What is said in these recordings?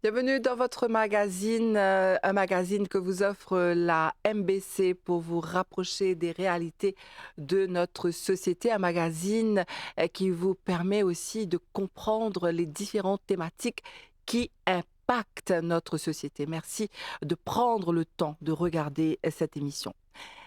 Bienvenue dans votre magazine, un magazine que vous offre la MBC pour vous rapprocher des réalités de notre société, un magazine qui vous permet aussi de comprendre les différentes thématiques qui impactent notre société. Merci de prendre le temps de regarder cette émission.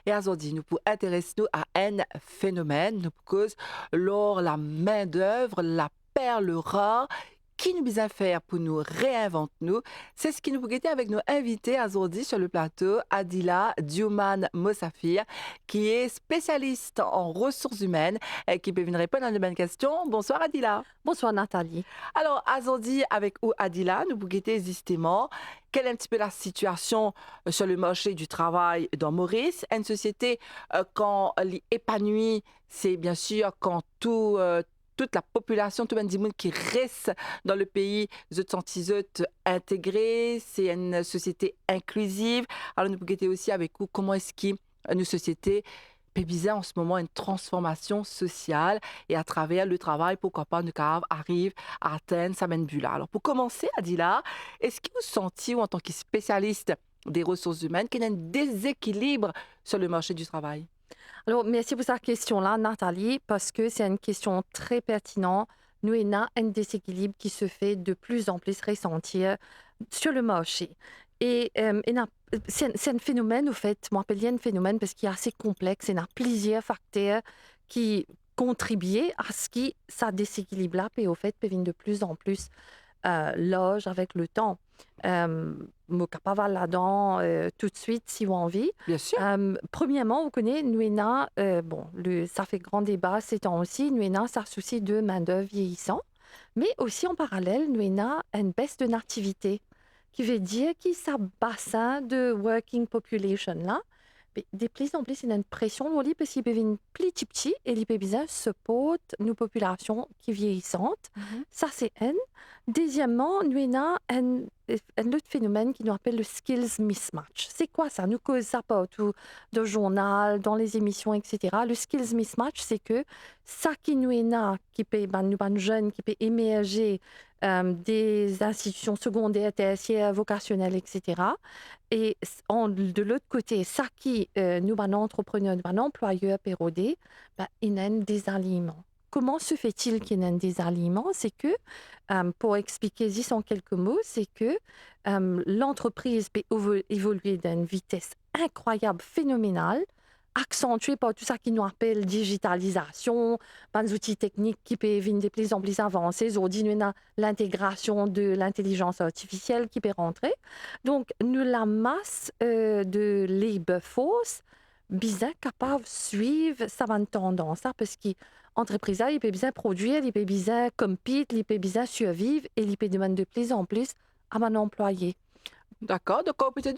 Et aujourd'hui, nous pour intéresser nous à un phénomène, nous cause lors la main-d'œuvre, la perle rare, qui nous bien faire pour nous réinventer nous. C'est ce qui nous guetter avec nos invités aujourd'hui sur le plateau, Adila Diouman Mossafir, qui est spécialiste en ressources humaines et qui peut venir répondre à de bonnes questions. Bonsoir Adila. Bonsoir Nathalie. Alors, aujourd'hui, avec ou Adila, nous vous guetter justement quelle est un petit peu la situation sur le marché du travail dans Maurice. Une société, quand elle est épanouie, c'est bien sûr quand toute la population, tout le monde qui reste dans le pays, se sentit intégré. C'est une société inclusive. Alors, nous vous guetter aussi avec vous comment est-ce qu'une société peut viser en ce moment une transformation sociale et à travers le travail, pourquoi pas, nous arrive à atteindre sa même but-là. Alors, pour commencer, Adila, est-ce que vous sentez, ou en tant que spécialiste des ressources humaines, qu'il y a un déséquilibre sur le marché du travail? Alors, merci pour cette question-là, Nathalie, parce que c'est une question très pertinente. Nous avons un déséquilibre qui se fait de plus en plus ressentir sur le marché. Et c'est un phénomène, au fait, je m'appelle un phénomène parce qu'il est assez complexe. Il y a plusieurs facteurs qui contribuent à ce que ça déséquilibre-là, et au fait, peut venir de plus en plus l'âge avec le temps. Mon capable là-dedans tout de suite si vous avez envie. Bien sûr. Premièrement, vous connaissez, nous bon, ça fait grand débat ces temps aussi, nous ça souci de main-d'œuvre vieillissant, mais aussi en parallèle, nous une baisse de nativité, qui veut dire que ça bassin de working population là, mais de plus en plus, il y a une pression sur lui parce qu'il peut venir petit petit et il peut besoin support nos populations qui vieillissantes. Mhm. Ça, c'est un. Deuxièmement, nous avons un autre phénomène qui nous appelle le skills mismatch. C'est quoi ça? Nous cause ça pas autour de journal, dans les émissions, etc. Le skills mismatch, c'est que ça qui nous est là, qui peut, nous, jeunes, qui peut émerger des institutions secondaires, tertiaires, vocationnelles, etc. Et de l'autre côté, ça qui nous, entrepreneurs, nous, employeurs, pérodés, il y a un désalignement. Comment se fait-il qu'il y ait un désalignement? C'est que, pour expliquer ça en quelques mots, c'est que l'entreprise peut évoluer d'une vitesse incroyable, phénoménale, accentuée par tout ça qui nous appelle digitalisation, des outils techniques qui peuvent venir de plus en plus avancés. Aujourd'hui, nous avons l'intégration de l'intelligence artificielle qui peut rentrer. Donc, nous la masse de labor force bien capable de suivre sa tendance, hein, parce que l'entreprise, il peut bien produire, il peut bien compete, il peut bien survivre et il peut demander de plus en plus à mon employé. D'accord. Donc, on peut dire,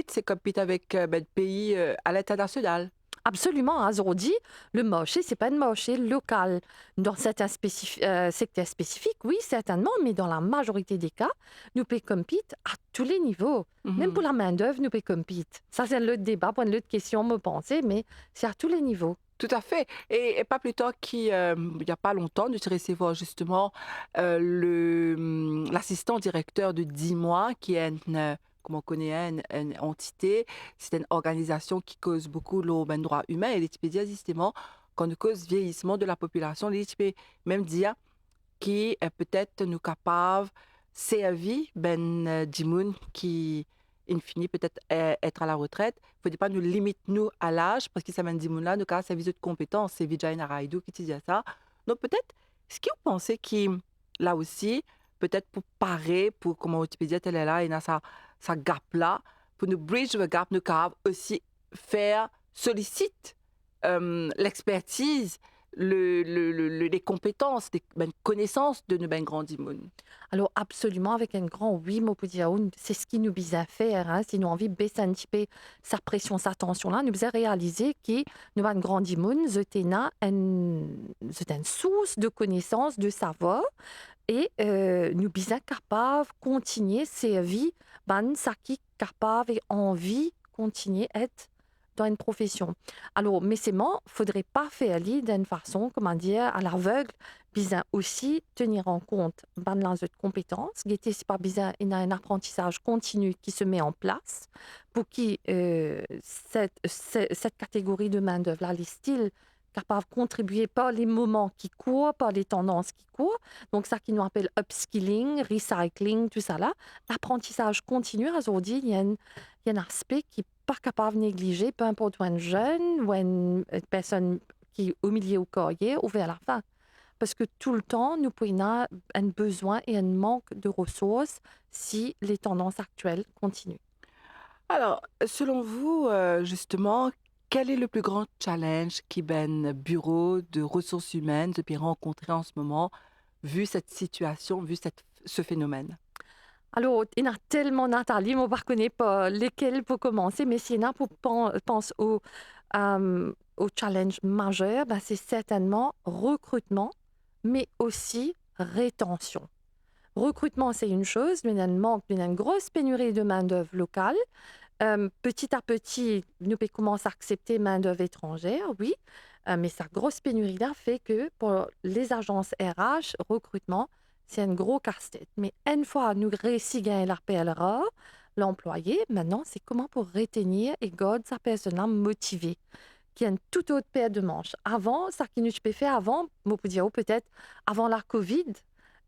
c'est compete avec le pays à l'international. Absolument, à Zordi, le marché, c'est pas un marché local. Dans certains secteurs spécifiques, oui, certainement, mais dans la majorité des cas, nous pouvons compete à tous les niveaux. Même pour Mhm. la main-d'œuvre, nous pouvons compete. Ça, c'est un autre débat, pour une autre question, me penser, mais c'est à tous les niveaux. Tout à fait. Et pas plus tard qu'il n'y a pas longtemps, nous recevoir justement l'assistant directeur de 10 mois, qui est comme on connaît, une entité, c'est une organisation qui cause beaucoup le ben, droit humain. Et les types dire justement, quand nous cause vieillissement de la population, les types même dire qui est peut-être nous capable servir ben Jimoun qui in fine peut-être être à la retraite faut pas nous limite nous à l'âge parce que ça mène Jimoun là nous cas service de compétences c'est Vijay Raidou qui dit ça donc peut-être ce que vous pensez qui là aussi peut-être pour parer pour comment Wikipédia elle est là et a sa gap là pour nous bridge le gap nous capable aussi faire sollicite l'expertise les compétences, les ben, connaissances de nos ben grands immunes. Alors, absolument, avec un grand oui, Mopudiaoun, c'est ce qui nous vise à faire. Hein, si nous envie de baisser un petit peu sa pression, sa tension-là, nous avons réalisé que nous avons un grand immune, c'est une source de connaissances, de savoir, et nous sommes capables de continuer ces vies, ça qui est capable et envie de continuer à être dans une profession. Alors, mais c'est bon, faudrait pas faire lui d'une façon, comment dire, à l'aveugle, bien aussi tenir en compte ben, les autres compétences. Guetter, c'est pas bien, il y a un apprentissage continu qui se met en place pour qui cette catégorie de main-d'œuvre, là, les styles capables de contribuer par les moments qui courent, par les tendances qui courent. Donc, ça qui nous appelle upskilling, recycling, tout ça là. L'apprentissage continu, aujourd'hui, il y a un aspect qui n'est pas capable de négliger, peu importe où un jeune ou une personne qui est au milieu au carrière ou vers la fin. Parce que tout le temps, nous pouvons avoir un besoin et un manque de ressources si les tendances actuelles continuent. Alors, selon vous, justement, quel est le plus grand challenge qui ben bureau de ressources humaines depuis rencontrer en ce moment, vu cette situation, vu ce phénomène? Alors, il y en a tellement, Nathalie, moi, je ne connais pas lesquels pour commencer, mais s'il y en a pour pense au challenge majeur, ben, c'est certainement recrutement, mais aussi rétention. Recrutement, c'est une chose, mais il y a un manque, il y a une grosse pénurie de main-d'œuvre locale. Petit à petit, nous pouvons commencer à accepter main-d'œuvre étrangère, oui, mais sa grosse pénurie-là fait que pour les agences RH, recrutement, c'est un gros casse-tête. Mais une fois nous réussi gagner la PLRA, l'employé, maintenant, c'est comment pour retenir et garder sa personne motivée, qui a une toute autre paire de manches. Avant, ça qui nous peut faire avant, on peut dire peut-être avant la COVID,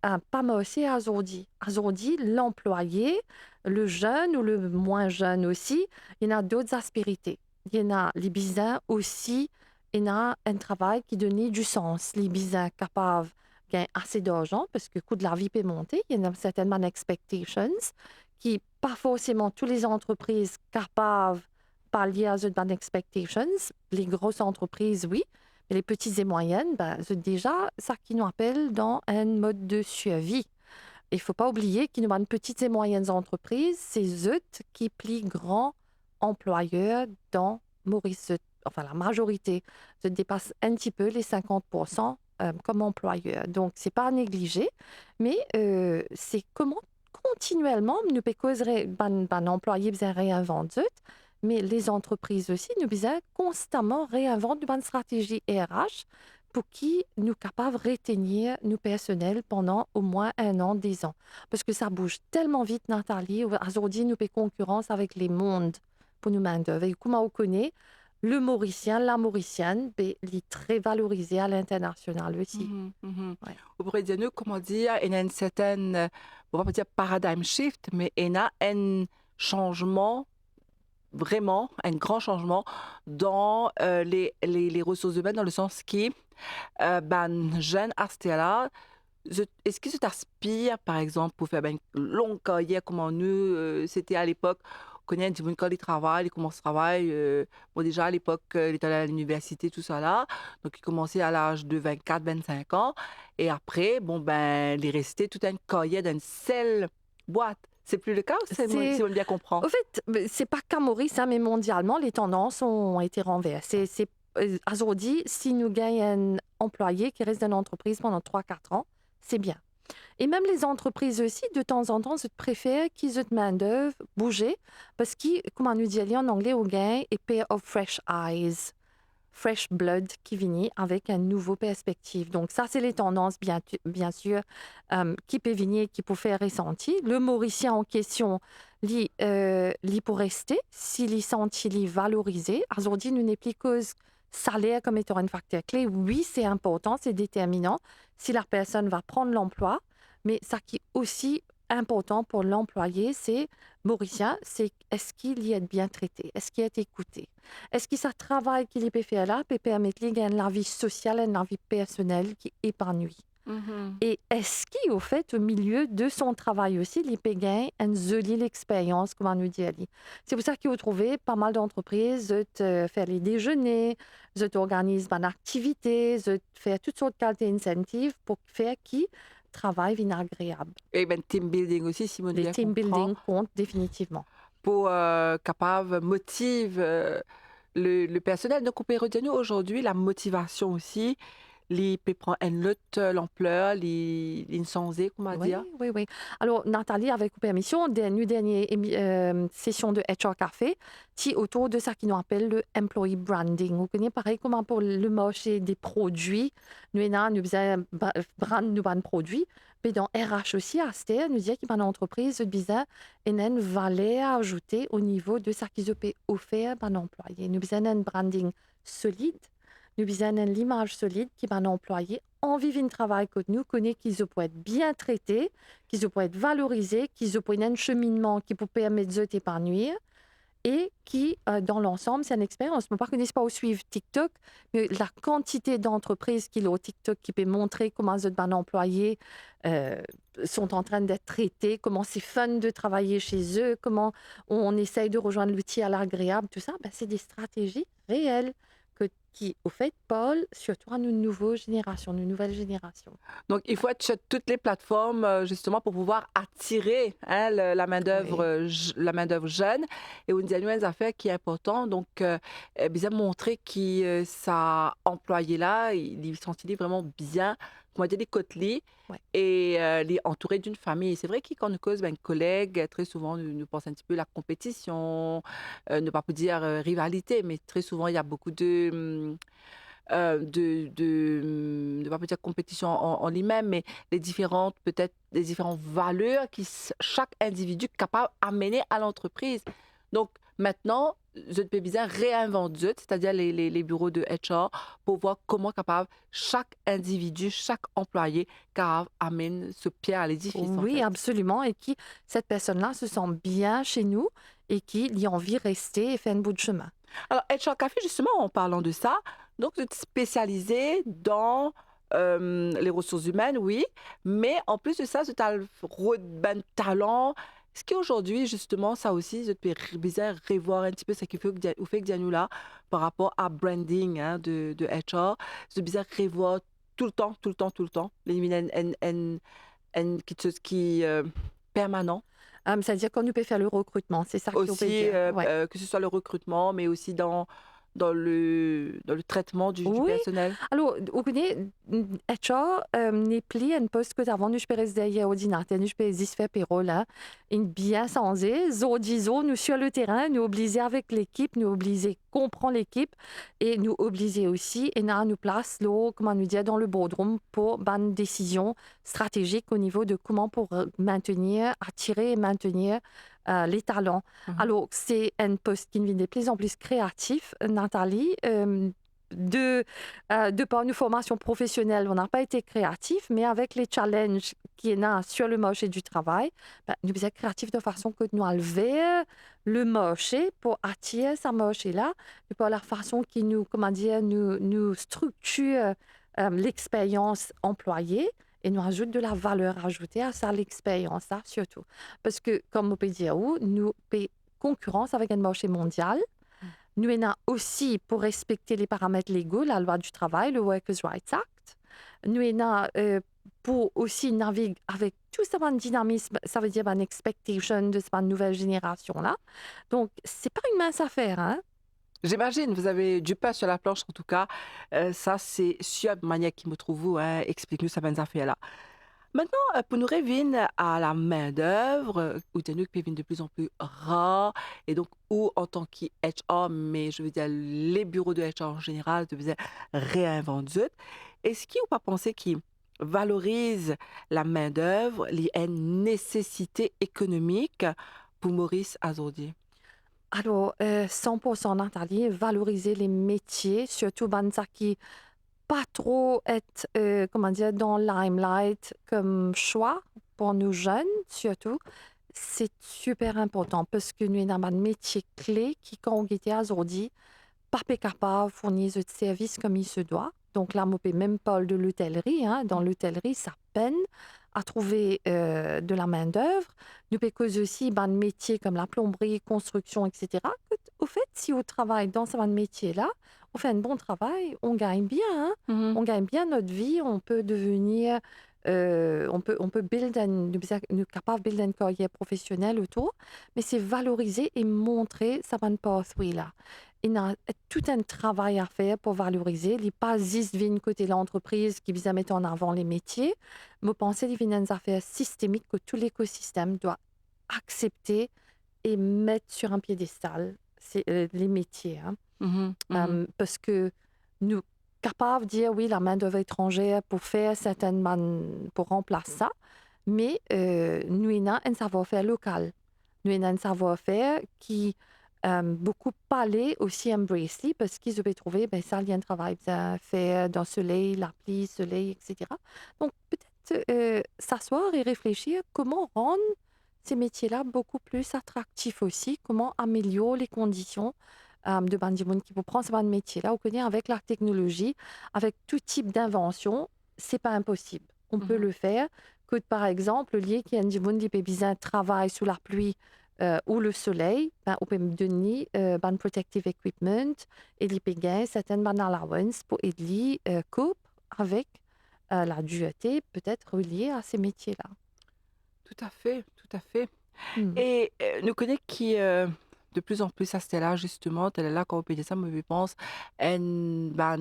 pas mal aussi à aujourd'hui. Aujourd'hui, l'employé, le jeune ou le moins jeune aussi, il y en a d'autres aspérités. Il y en a les bisins aussi, il y en a un travail qui donne du sens. Les bisins capables de gagner assez d'argent parce que le coût de la vie peut monter. Il y en a certainement expectations qui, pas forcément toutes les entreprises capables de pallier à ces expectations. Les grosses entreprises, oui. Mais les petites et moyennes, ben, c'est déjà ça qui nous appelle dans un mode de survie. Il ne faut pas oublier qu'il nous a petites et moyennes entreprises, c'est eux qui plient grands employeurs dans Maurice, enfin la majorité, se dépasse un petit peu les 50% comme employeurs. Donc, ce n'est pas à négliger, mais c'est comment continuellement nous peut causer un employé besoin réinventer, mais les entreprises aussi nous besoin constamment réinventer une stratégie RH pour qui nous capables de retenir nos personnels pendant au moins 1 an, 10 ans. Parce que ça bouge tellement vite, Nathalie. Aujourd'hui, nous avons concurrence avec les mondes pour nous main-d'œuvre. Et comme on connaît, le Mauricien, la Mauricienne, ben, il est très valorisé à l'international aussi. Mhm, mhm. Ouais. Vous pourriez dire, nous, comment dire, il y a une certaine, on va pas dire paradigm shift, mais il y a un changement, vraiment, un grand changement dans les ressources humaines, dans le sens qui, ben, jeune là, est-ce que ça t'inspire, par exemple, pour faire ben, une longue carrière comme nous, c'était à l'époque, on connaît du monde quand il travaille, il commence à travailler, bon déjà à l'époque, il était allé à l'université, tout ça là, donc il commençait à l'âge de 24, 25 ans, et après, bon ben, il est resté toute une carrière dans une seule boîte. C'est plus le cas ou si C'est, on bien comprend? au fait, c'est pas qu'à Maurice, hein, mais mondialement, les tendances ont été renversées. Aujourd'hui, si nous gagnons un employé qui reste dans l'entreprise pendant 3 4 ans, c'est bien. Et même les entreprises aussi, de temps en temps, se préfèrent qu'ils aient de main-d'œuvre bouger parce qu'ils, comme on nous dit en anglais, au gain, a pair of fresh eyes, fresh blood qui vient avec une nouvelle perspective. Donc, ça, c'est les tendances, bien sûr, qui peuvent venir, qui peuvent faire ressentir. Le Mauricien en question, lui pour rester, s'il est senti, il est valorisé. Aujourd'hui, nous n'est plus cause salaire comme étant un facteur clé. Oui, c'est important, c'est déterminant si la personne va prendre l'emploi, mais ça qui est aussi important pour l'employé, c'est Mauricien, c'est est-ce qu'il y est bien traité, est-ce qu'il est écouté, est-ce que ce travail qu'il peut faire là peut permettre de gagner la vie sociale et la vie personnelle qui est épanouie. Mhm. Et est-ce qu'au fait, au milieu de son travail aussi, il peut gagner une jolie expérience, comme on nous dit Ali. C'est pour ça qu'il faut trouver pas mal d'entreprises, de faire les déjeuners, de organiser une activité, de faire toutes sortes de qualités incentives pour faire qui travail vienne agréable. Et ben, team building aussi, si on Les bien team comprend, building comptent définitivement. pour capable motive le personnel. Donc, on peut retenir aujourd'hui la motivation aussi. les peut prendre une autre l'ampleur, les sans comment Oui, dire. oui, oui. Alors, Nathalie, avec permission, nous dernière session de HR Café, qui autour de ça qui nous appelle le employee branding. Vous connaissez pareil comment pour le marché des produits, nous faisons brand nous ban produits, mais dans RH aussi, à Stère, nous disait qu'il y a une entreprise, nous faisons une valeur ajoutée au niveau de ça qu'ils ont offert à l'employé. Nous faisons un branding solide, nous faisons l'image solide qui va employé en vivant un travail que nous connaissons, qu'ils peuvent être bien traités, qu'ils peuvent être valorisés, qu'ils peuvent un cheminement qui peut permettre de s'épanouir et qui, dans l'ensemble, c'est une expérience. Je ne connais pas où suivre TikTok, mais la quantité d'entreprises qui ont TikTok qui peut montrer comment les employés sont en train d'être traités, comment c'est fun de travailler chez eux, comment on essaye de rejoindre l'outil à l'agréable, tout ça, ben, c'est des stratégies réelles qui, au fait, Paul, surtout à une nouvelle génération, une nouvelle génération. Donc, il faut être sur toutes les plateformes, justement, pour pouvoir attirer hein, la main-d'œuvre, Oui. la main-d'œuvre jeune. Et on dit à nous une affaire qui est important. Donc, bien montrer qui ça employé là, il sentit vraiment bien, comment dire, les côtelets Ouais. et les entouré d'une famille. C'est vrai que quand nous cause, ben, une collègue, très souvent, nous pense un petit peu la compétition, ne pas pour dire rivalité, mais très souvent, il y a beaucoup de pas dire compétition en lui-même, mais les différentes, peut-être, les différentes valeurs qui chaque individu est capable d'amener à l'entreprise. Donc, maintenant, je peux bien réinventer, c'est-à-dire les bureaux de HR, pour voir comment capable chaque individu, chaque employé, capable amène ce pierre à l'édifice, en Oui, fait. absolument. Et qui, cette personne-là se sent bien chez nous et qui a envie de rester et faire un bout de chemin. Alors, HR Café, justement, en parlant de ça, donc de te spécialiser dans les ressources humaines, oui, mais en plus de ça, tu as le ben, talent. Ce qui aujourd'hui, justement, ça aussi, je te fais bizarre revoir un petit peu ce qu'il fait au fait que Dianou là, par rapport à branding hein, de HR. C'est bizarre revoir tout le temps, tout le temps, tout le temps, l'éliminer quelque chose qui permanent. C'est-à-dire qu'on nous peut faire le recrutement, c'est ça qu'on peut Aussi, dire. Ouais. que ce soit le recrutement, mais aussi dans le traitement du Oui, personnel. alors, vous connaissez, HR n'est plus un poste que avant nous peux derrière ordinateur, nous peux faire payroll, hein, une bien sensé, zo disons, nous sur le terrain, nous obliger avec l'équipe, nous obliger comprendre l'équipe et nous obliger aussi, et nous place, là, comment nous dire, dans le boardroom pour une décision stratégique au niveau de comment pour maintenir, attirer et maintenir les talents. Mmh. Alors, c'est un poste qui devient de plus en plus créatif, Nathalie. De par une formation professionnelle, on n'a pas été créatif, mais avec les challenges qui est là sur le marché du travail, ben, nous sommes créatifs de façon que nous enlever le marché pour attirer ce marché-là, et par la façon qui nous, comment dire, nous structure l'expérience employée et nous ajoute de la valeur ajoutée à ça, l'expérience, là, surtout. Parce que, comme on peut dire, nous avons concurrence avec un marché mondial. Nous avons aussi, pour respecter les paramètres légaux, la loi du travail, le Workers' Rights Act. Nous avons pour aussi naviguer avec tout ce dynamisme, ça veut dire une expectation de cette nouvelle génération-là. Donc, c'est pas une mince affaire, hein? J'imagine, vous avez du pain sur la planche en tout cas. Ça, c'est sûr de manière qui me trouve vous, hein, explique-nous ces bonnes affaires-là. Maintenant, pour nous revenir à la main-d'œuvre, où des qui deviennent de plus en plus rares, et donc, où en tant que HR, mais je veux dire, les bureaux de HR en général devaient réinventer. Est-ce qu'il ou pas penser qu'ils valorisent la main-d'œuvre, les une nécessité économique pour Maurice Azordier? Alors, 100% Nathalie, valoriser les métiers, surtout ça qui pas trop être, comment dire, dans le limelight comme choix pour nous jeunes, surtout. C'est super important parce que nous avons un métier clé qui, quand on est aujourd'hui, pas capable de fournir ce service comme il se doit. Donc là, on peut même parler de l'hôtellerie, hein. Dans l'hôtellerie, ça peine à trouver de la main-d'œuvre. Nous peut causer aussi un métier comme la plomberie, construction, etc. Au fait, si on travaille dans ce métier-là, on fait un bon travail, on gagne bien, hein. Mhm. On gagne bien notre vie, on peut devenir on peut nous capable de build une carrière professionnelle autour, mais c'est valoriser et montrer ça van pathway là. Il y a tout un travail à faire pour valoriser. Il n'est pas juste venu côté de l'entreprise qui vise à mettre en avant les métiers. Mais penser qu'il y a une affaire systémique que tout l'écosystème doit accepter et mettre sur un piédestal les métiers. Hein. Mhm, mhm. Parce que nous capables de dire oui, la main-d'œuvre étrangère pour faire pour remplacer ça, mais nous avons un savoir-faire local. Nous avons un savoir-faire qui beaucoup parler aussi embrace parce qu'ils avaient trouvé ben, ça, il y a un travail bien fait dans le soleil, l'appli, soleil, etc. Donc peut-être s'asseoir et réfléchir comment rendre ces métiers-là beaucoup plus attractifs aussi, comment améliorer les conditions de Bandimoun qui vous prend ce métier-là, on connaît avec la technologie, avec tout type d'invention, c'est pas impossible. On peut Mhm. le faire. Que par exemple, lié qui a un besoin travail sous la pluie ou le soleil, ben, on peut me donner ban protective equipment et les payer certaines ban allowance pour aider coupe avec la dureté peut-être reliée à ces métiers-là. Tout à fait, tout à fait. Hmm. Et nous connaît qui de plus en plus à ce là justement, elle est là quand on peut dire ça, mais je pense, une ban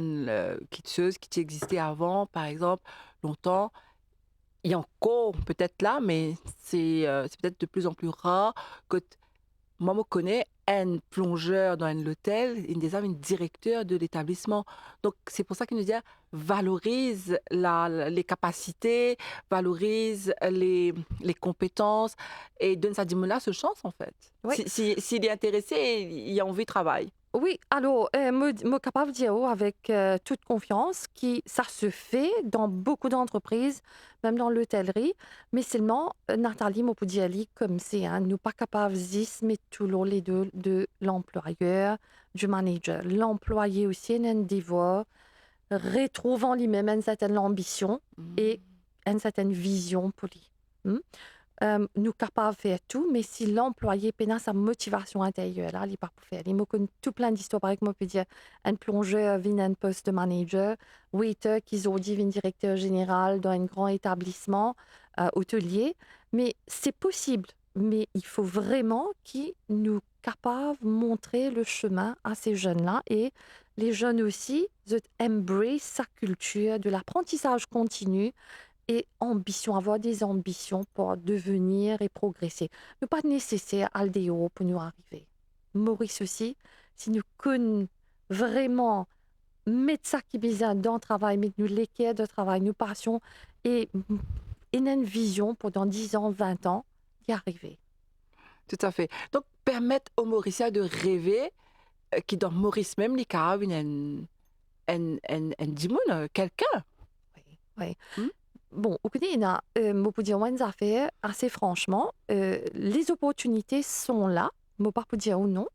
kitscheuse qui existait avant, par exemple, longtemps. Il y a encore peut-être là, mais c'est peut-être de plus en plus rare que moi, je connais un plongeur dans l'hôtel, il déjà un directeur de l'établissement. Donc, c'est pour ça qu'il nous dit valorise les capacités, valorise les compétences et donne sa dimona ce chance, en fait. Oui. S'il est intéressé, il a envie de travail. Oui, alors, me capable de dire avec toute confiance que ça se fait dans beaucoup d'entreprises, même dans l'hôtellerie, mais seulement, Nathalie Mopoudiali, comme c'est, hein, nous pas capables de mettre tout l'eau les deux de l'employeur, du manager. L'employé aussi a un devoir, retrouvant lui-même une certaine ambition et Mm. une certaine vision pour lui. Hmm? Nous capables de faire tout, mais si l'employé peine sa motivation intérieure, là, il n'est pas pour faire. Il me connaît tout plein d'histoires, par exemple, on peut dire un plongeur vient un poste de manager, waiter qui ont dit vient directeur général dans un grand établissement hôtelier, mais c'est possible. Mais il faut vraiment qu'ils nous capables de montrer le chemin à ces jeunes-là et les jeunes aussi, de embrace sa culture, de l'apprentissage continu, et ambition, avoir des ambitions pour devenir et progresser. Ne pas nécessaire à le haut pour nous arriver. Maurice aussi, si nous connaissons vraiment mettre ça qui besoin dans le travail, mettre nous l'équerre de travail, nous passions et une vision pour dans 10 ans, 20 ans, y arriver. Tout à fait. Donc, permettre aux Mauriciens de rêver, qui dans Maurice même, les cas, un dimoun, quelqu'un. Oui, oui. Hmm? Bon, au côté, il y a, moi, pour dire, une affaire, assez franchement, les opportunités sont là, moi, pas pour dire ou non,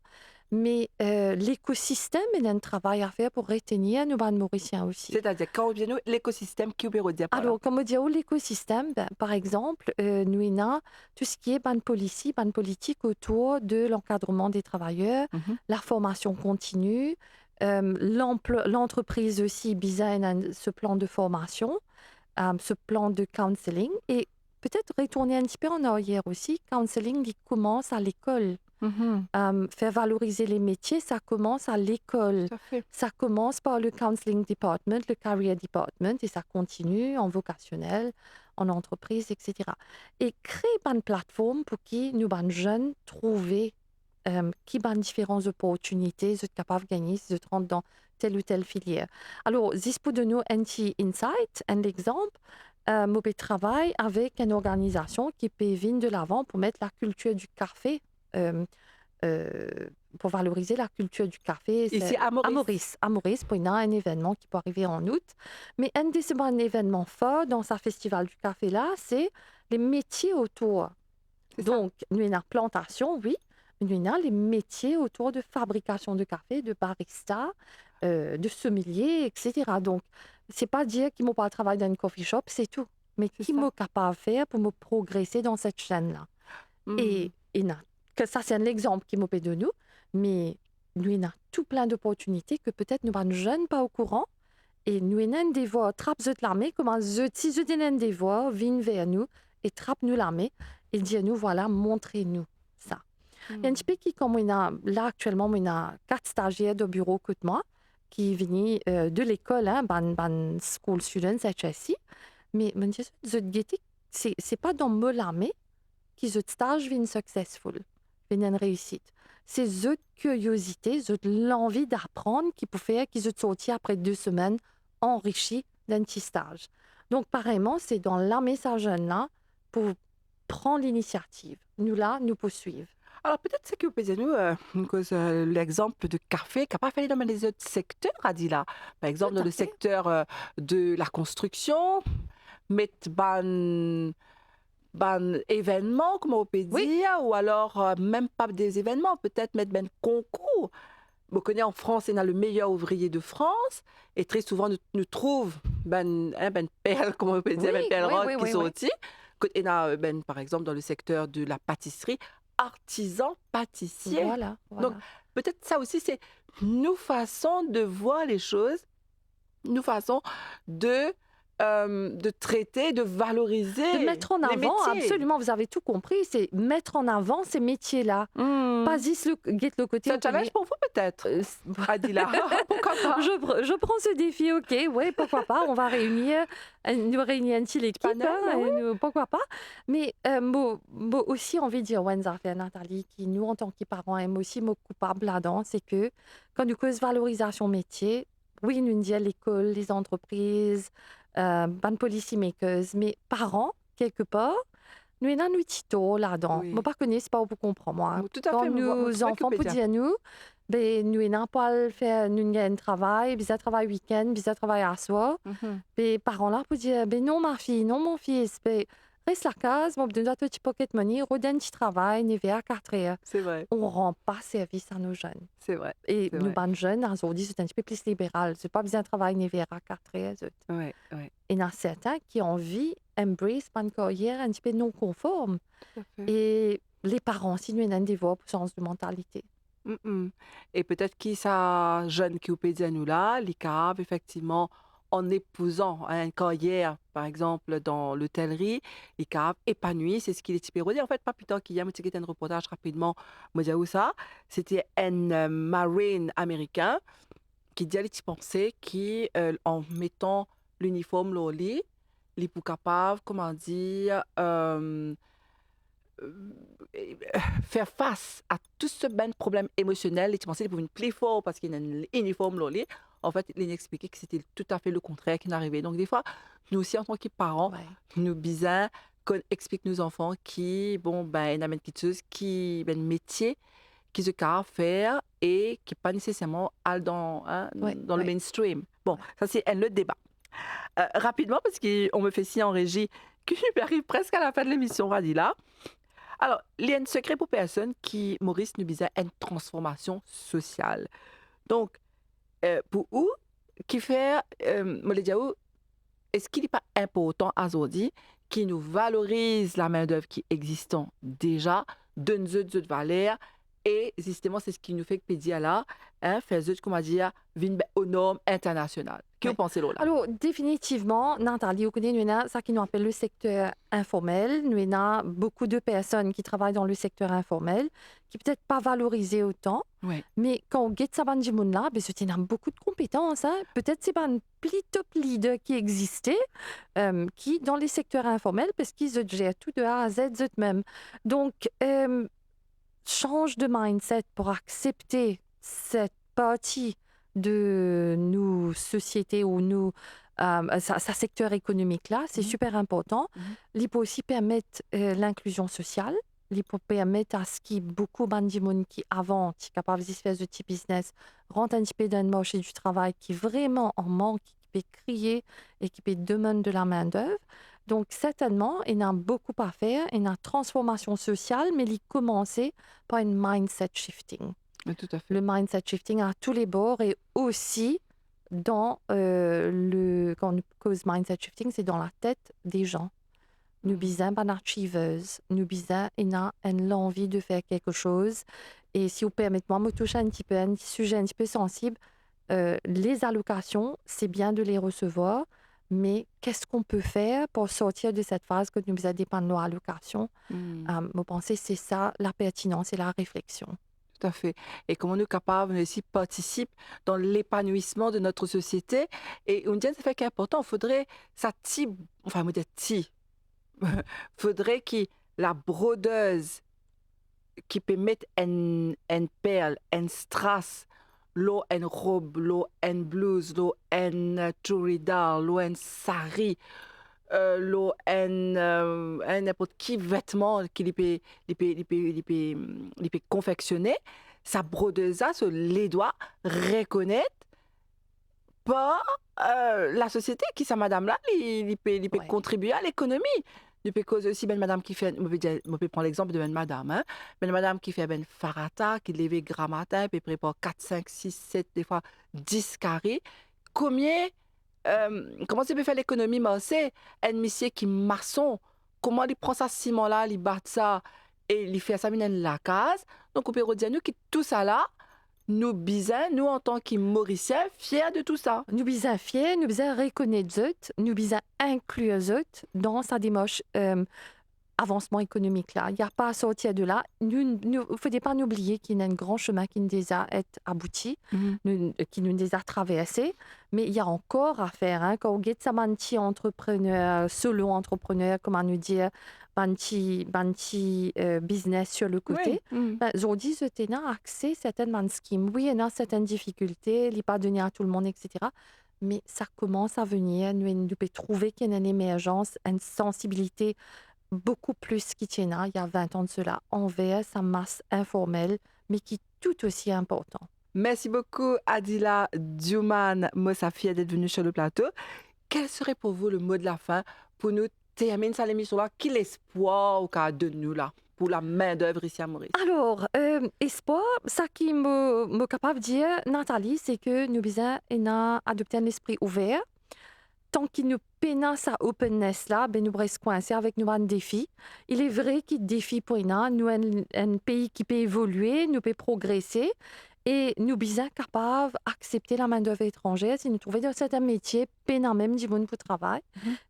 mais l'écosystème, il y a un travail à faire pour retenir nos bandes mauriciens aussi. C'est-à-dire, quand on vient nous, l'écosystème qui est dire par là. Alors, comme on dit, l'écosystème, ben, par exemple, nous avons tout ce qui est ban politique autour de l'encadrement des travailleurs, Mhm. la formation continue, l'entreprise aussi, besoin ce plan de formation, ce plan de counseling, et peut-être retourner un petit peu en arrière aussi, counseling qui commence à l'école. Mhm. Faire valoriser les métiers, ça commence à l'école. Tout à fait. Ça commence par le counseling department, le career department, et ça continue en vocationnel, en entreprise, etc. Et créer une plateforme pour qui nous, les jeunes, trouver qui ont différentes opportunités, sont capables de gagner, de rentrer dans telle ou telle filière. Alors, juste pour donner un petit insight, un exemple, je travaille avec une organisation qui peut venir de l'avant pour mettre la culture du café euh, euh, pour valoriser la culture du café. Ici, à Maurice. À Maurice, pour un événement qui peut arriver en août. Mais un des événements forts dans ce festival du café-là, c'est les métiers autour. C'est ça. Donc, nous avons la plantation, oui, mais nous avons les métiers autour de fabrication de café, de barista, de sommelier, etc. Donc, c'est pas dire qu'ils m'ont pas travaillé dans une coffee shop, c'est tout. Mais C'est qui ça. m'ont capable de faire pour me progresser dans cette chaîne-là. Mhm. Et que ça, c'est un exemple qui m'a de nous, mais lui, il a tout plein d'opportunités que peut-être nous, les jeunes, pas au courant. Et nous avons des voix, trappe zut l'armée, comment si zut avons des voix, viennent vers nous et trappe nous l'armée et dit à nous, voilà, montrez-nous ça. Il y a un petit peu qui, comme là actuellement, on a 4 stagiaires de bureau que moi, qui viennent de l'école, hein, ban school students, HSI. Mais je dis, c'est pas dans l'armée que ce stage vient successful, vient une réussite. C'est cette curiosité, cette l'envie d'apprendre qui peut faire qu'ils se sortent après 2 semaines enrichis d'un petit stage. Donc, pareillement, c'est dans l'armée jeune-là pour prendre l'initiative. Nous, là, nous poursuivre. Alors peut-être c'est que vous pouvez nous cause l'exemple de café qui n'a pas fallu dans les autres secteurs, Adila. Par exemple, Tout dans à le fait. secteur de la construction, mettre ban événements, comment on peut Oui, dire, ou alors même pas des événements, peut-être mettre ben concours. On connaît en France, il y a le meilleur ouvrier de France, et très souvent nous trouve ben perle, comment on peut dire, oui, ben perle oui, rock oui, qui oui, sont oui. aussi. Il y a ben par exemple dans le secteur de la pâtisserie, artisan pâtissier. Voilà, Donc voilà. peut-être ça aussi c'est nos façons de voir les choses, nos façons de traiter, de De valoriser mettre en les avant, métiers. absolument, vous avez tout compris, c'est mettre en avant ces métiers-là. Pas Hmm. juste le côté C'est où un on challenge connaît. pour vous peut-être, Euh, Adila. Pourquoi pas? je prends ce défi, ok, ouais, pourquoi pas, on va nous réunir une petite Petit équipe, panel, hein, ben oui. pourquoi pas. Mais moi aussi, envie de dire, ouais, fait Nathalie, qui nous, en tant que parents, aime aussi me coupable là-dedans, c'est que quand nous cause valorisation métier, oui, nous disons l'école, les entreprises, bonne policy makers, mais parents, quelque part, nous avons un tuto là-dedans. Je Oui. ne connais pas pour comprendre, moi. Tout à Quand fait, me nos trouver que enfants peut peuvent dire. dire nous, ben, nous n'avons pas fait un travail, puis ça travaille week-end, puis ça travaille à soir. Mhm. Les parents là pour dire ben non ma fille, non mon fils, ben, reste la case, mon donne un petit pocket money, redonne petit travail, n'y à 4 heures. C'est vrai, On rend pas service à nos jeunes. c'est vrai, Et c'est nous, vrai. bonnes jeunes, aujourd'hui, c'est un petit peu plus libéral. C'est pas besoin de travailler n'y à 4 heures. Ouais, ouais, Il y en a certains qui ont envie embrace une carrière un petit peu non conforme. tout à fait. Et les parents, si nous avons des voix pour sens de mentalité. Mhm. Et peut-être qui ça jeune qui peut dire nous là, les caves, effectivement, en épousant une carrière, par exemple, dans l'hôtellerie, les caves épanouies, c'est ce qu'il est typé. En fait, pas plus tard qu'hier, moi, c'était un reportage rapidement, moi, dire où ça, c'était un marine américain qui dit à les pensait qui, en mettant l'uniforme au lit, les pour capable, comment dire, euh, faire face à tout ce ben problème émotionnel. Et tu pensais qu'il pouvait plus fort parce qu'il y a un uniforme au lit. En fait, il expliquait que c'était tout à fait le contraire qui n'arrivait. Donc, des fois, nous aussi, en tant que parents, Ouais. nous bisons qu'on explique nos enfants qui, bon, ben, une amène quelque chose qui, ben, métier qui se carrent faire et qui pas nécessairement aller Ouais, dans le ouais, mainstream. Bon, ouais. ça c'est un autre débat. Rapidement, parce qu'on me fait signe en régie que je arrive presque à la fin de l'émission, Radila. Alors, il y a un secret pour personne qui, Maurice nous disait, une transformation sociale. Donc, pour vous, qui fait, me le dire, est-ce qu'il n'est pas important à aujourd'hui qui nous valorise la main-d'œuvre qui existe déjà, donne de valeur et justement, c'est ce qui nous fait que Pédia là, fait comment dire, vin aux normes internationales. Que vous Ouais. pensez, Lola? Alors, définitivement, Nathalie, vous connaissez, nous avons ça qui nous appelle le secteur informel. Nous avons beaucoup de personnes qui travaillent dans le secteur informel, qui peut-être pas valorisées autant. Oui. Mais quand on guette ça, ben, là, ben, c'est beaucoup de compétences. Hein. Peut-être c'est pas un top leader qui existait, qui dans les secteurs informels, parce qu'ils se gèrent tout de A à Z eux-mêmes. Donc, change de mindset pour accepter cette partie de nos sociétés ou nos sa secteur économique là, c'est Mhm. super important. Mhm. Il peut aussi permettre l'inclusion sociale. Il peut permettre à ce qu'il y ait beaucoup de monde qui avant, qui est capable de faire de petit business, rentre un petit peu dans le marché du travail qui vraiment en manque, qui peut crier et qui peut demander de la main d'œuvre. Donc, certainement, il y a beaucoup à faire, il y a une transformation sociale, mais il commencer par une mindset shifting. Oui, tout à fait. Le mindset shifting à tous les bords et aussi dans quand on cause mindset shifting, c'est dans la tête des gens. Nous bisons pas achievers, nous bisons l'envie de faire quelque chose. Et si vous permettez-moi, me toucher un petit peu un sujet un petit peu sensible. les allocations, c'est bien de les recevoir, mais qu'est-ce qu'on peut faire pour sortir de cette phase que nous dépendons de nos allocations? Je pense que c'est ça la pertinence et la réflexion. Tout à fait. Et comment nous capables, nous aussi, participer dans l'épanouissement de notre société. Et on dit, ça fait qu'important, il faudrait, ça type, enfin, moi, ti, faudrait que la brodeuse qui peut mettre une perle, une strass, l'eau, une robe, l'eau, une blouse, l'eau, une chouridar, l'eau, une sari, l'eau, un n'importe qui vêtement qu'il peut, il peut confectionner, sa brodeuse, sur les doigts, reconnaître pas la société qui, sa madame-là, il peut Ouais. contribuer à l'économie. Il peut causer aussi, ben madame qui fait, je peux prendre l'exemple de ben madame, hein, ben madame qui fait ben farata, qui lève grand matin, puis prépare 4, 5, 6, 7, des fois 10 carrés. Combien, comment tu peux faire l'économie, mais c'est un monsieur qui maçon, comment il prend ça ciment-là, il bat ça, et il fait ça dans la case. Donc on peut redire nous que tout ça là, nous bisons, nous en tant que Mauriciens, fiers de tout ça. Nous sommes fiers, nous sommes reconnaître eux, nous sommes inclure eux dans sa démarche avancement économique là. Il n'y a pas à sortir de là. Il ne faut pas oublier qu'il y a un grand chemin qui nous déjà est abouti, qui nous déjà traversé, mais il y a encore à faire. Hein. Quand on est un petit entrepreneur, solo entrepreneur, comment nous dire, un petit business sur le côté, Oui. aujourd'hui, je tenais accès à certaines schemes. Oui, il y a certaines difficultés, il n'est pas donné à tout le monde, etc. Mais ça commence à venir. Nous pouvons trouver qu'il y a une émergence, une sensibilité beaucoup plus qui tient il y a 20 ans de cela envers sa masse informelle, mais qui est tout aussi important. Merci beaucoup, Adila Diouman Mossafia, d'être venue sur le plateau. Quel serait pour vous le mot de la fin pour nous terminer cette émission-là? Quel espoir au cas de nous là pour la main-d'œuvre ici à Maurice? Alors, espoir, ça qui me capable de dire, Nathalie, c'est que nous avons adopté un esprit ouvert. Tant qu'il nous peine sa openness là, ben nous restons coincés avec nous un défi. Il est vrai qu'il défi pour nous un pays qui peut évoluer, nous peut progresser et nous sommes capables d'accepter la main d'œuvre étrangère si nous trouvons dans certains métiers peine même du monde pour travail,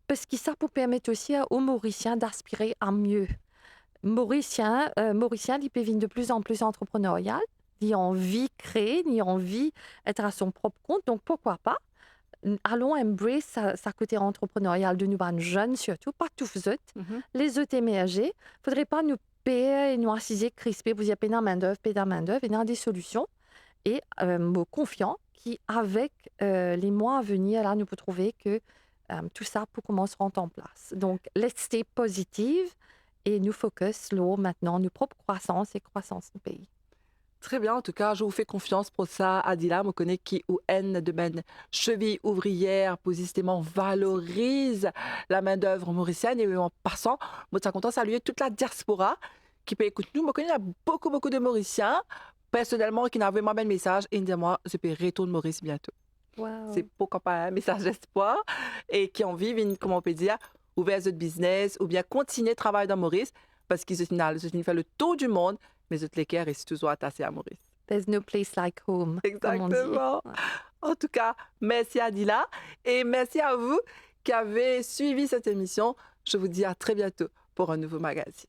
parce que ça peut permettre aussi aux Mauriciens d'aspirer à mieux. Mauricien, il peut devenir de plus en plus entrepreneurial, il a envie de créer, il a envie d'être à son propre compte, donc pourquoi pas? Allons embrace sa côté entrepreneurial de nous, jeunes surtout, pas tous autres, les autres émergés. Il ne faudrait pas nous payer et nous assiser crispés, vous dire pédant main-d'œuvre, il y a des solutions. Et confiant qu'avec les mois à venir, là, nous pouvons trouver que tout ça peut commencer à rentrer en place. Donc, let's stay positive et nous focus là, maintenant, nos propres croissance et croissance du pays. Très bien, en tout cas, je vous fais confiance pour ça. Adila, me connaît qui ou N de ben cheville ouvrière, positivement valorise la main-d'œuvre mauricienne. Et en passant, moi, je suis content de saluer toute la diaspora qui peut écouter nous. Me connaît, il y a beaucoup, beaucoup de Mauriciens, personnellement, qui n'avaient pas de message. Et ils me disent, moi, je peux retourner Maurice bientôt. Wow. C'est pourquoi pas un message d'espoir et qui en vivent, comment on peut dire, ouvert ce business ou bien continuer de travailler dans Maurice parce qu'ils se fait le tour du monde. Mais autres l'équerre est toujours attaché à Maurice. There's no place like home. Exactement. En tout cas, merci Adila et merci à vous qui avez suivi cette émission. Je vous dis à très bientôt pour un nouveau magazine.